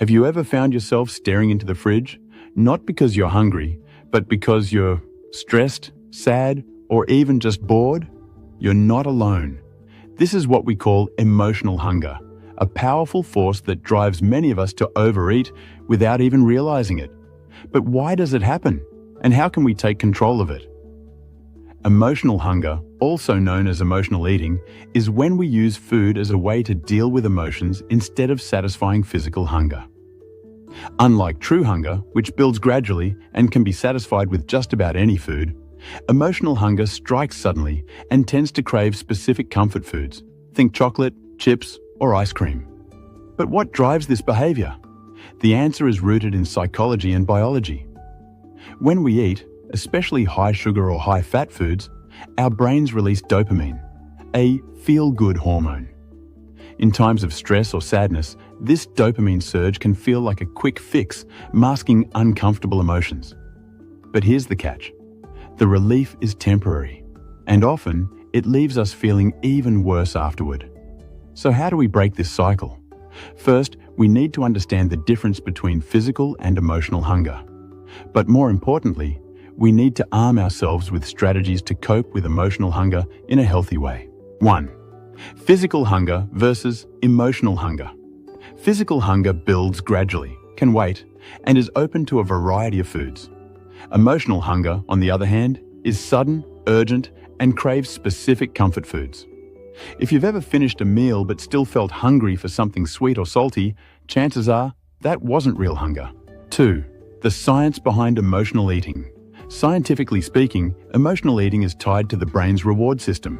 Have you ever found yourself staring into the fridge, not because you're hungry, but because you're stressed, sad, or even just bored? You're not alone. This is what we call emotional hunger, a powerful force that drives many of us to overeat without even realizing it. But why does it happen? And how can we take control of it? Emotional hunger, also known as emotional eating, is when we use food as a way to deal with emotions instead of satisfying physical hunger. Unlike true hunger, which builds gradually and can be satisfied with just about any food, emotional hunger strikes suddenly and tends to crave specific comfort foods. Think chocolate, chips, or ice cream. But what drives this behavior? The answer is rooted in psychology and biology. When we eat, especially high sugar or high fat foods, our brains release dopamine, a feel-good hormone. In times of stress or sadness, this dopamine surge can feel like a quick fix, masking uncomfortable emotions. But here's the catch. The relief is temporary, and often it leaves us feeling even worse afterward. So how do we break this cycle? First, we need to understand the difference between physical and emotional hunger. But more importantly, we need to arm ourselves with strategies to cope with emotional hunger in a healthy way. 1. Physical hunger versus emotional hunger. Physical hunger builds gradually, can wait, and is open to a variety of foods. Emotional hunger, on the other hand, is sudden, urgent, and craves specific comfort foods. If you've ever finished a meal but still felt hungry for something sweet or salty, chances are that wasn't real hunger. 2. The science behind emotional eating. Scientifically speaking, emotional eating is tied to the brain's reward system.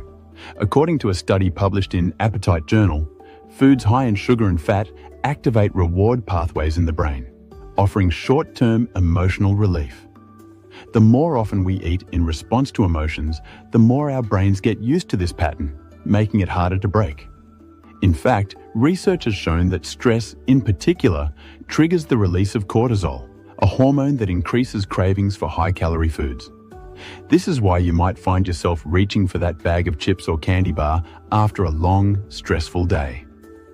According to a study published in Appetite Journal, foods high in sugar and fat activate reward pathways in the brain, offering short-term emotional relief. The more often we eat in response to emotions, the more our brains get used to this pattern, making it harder to break. In fact, research has shown that stress, in particular, triggers the release of cortisol, a hormone that increases cravings for high-calorie foods. This is why you might find yourself reaching for that bag of chips or candy bar after a long, stressful day.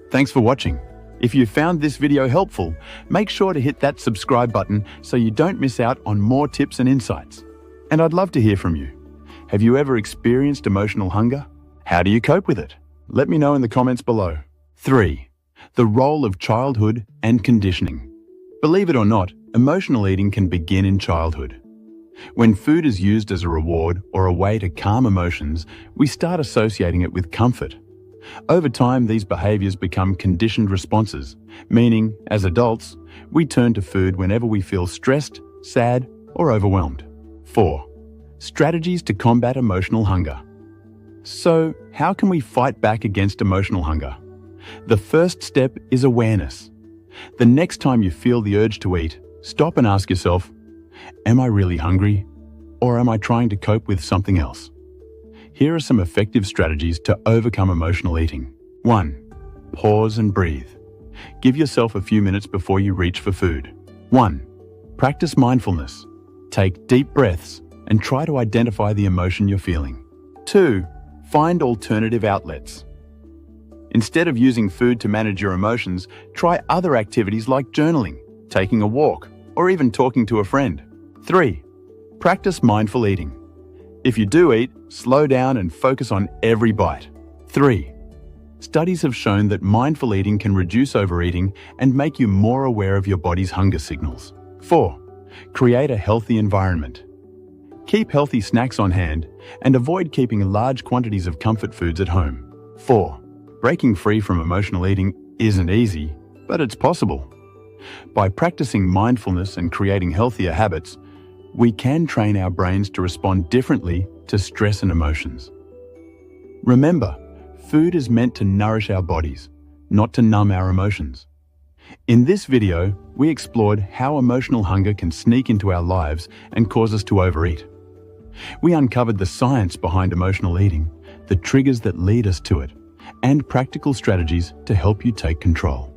Thanks for watching. If you found this video helpful, make sure to hit that subscribe button so you don't miss out on more tips and insights. And I'd love to hear from you. Have you ever experienced emotional hunger? How do you cope with it? Let me know in the comments below. 3. The role of childhood and conditioning. Believe it or not, emotional eating can begin in childhood. When food is used as a reward or a way to calm emotions, we start associating it with comfort. Over time, these behaviors become conditioned responses, meaning, as adults, we turn to food whenever we feel stressed, sad, or overwhelmed. 4. Strategies to combat emotional hunger. So, how can we fight back against emotional hunger? The first step is awareness. The next time you feel the urge to eat, stop and ask yourself, am I really hungry, or am I trying to cope with something else? Here are some effective strategies to overcome emotional eating. 1. Pause and breathe. Give yourself a few minutes before you reach for food. 1. Practice mindfulness. Take deep breaths and try to identify the emotion you're feeling. 2. Find alternative outlets. Instead of using food to manage your emotions, try other activities like journaling, taking a walk, or even talking to a friend. 3. Practice mindful eating. If you do eat, slow down and focus on every bite. 3. Studies have shown that mindful eating can reduce overeating and make you more aware of your body's hunger signals. 4. Create a healthy environment. Keep healthy snacks on hand and avoid keeping large quantities of comfort foods at home. 4. Breaking free from emotional eating isn't easy, but it's possible. By practicing mindfulness and creating healthier habits, we can train our brains to respond differently to stress and emotions. Remember, food is meant to nourish our bodies, not to numb our emotions. In this video, we explored how emotional hunger can sneak into our lives and cause us to overeat. We uncovered the science behind emotional eating, the triggers that lead us to it, and practical strategies to help you take control.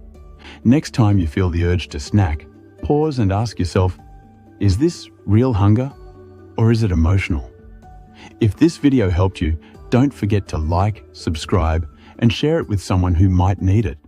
Next time you feel the urge to snack, pause and ask yourself, is this real hunger or is it emotional? If this video helped you, don't forget to like, subscribe, and share it with someone who might need it.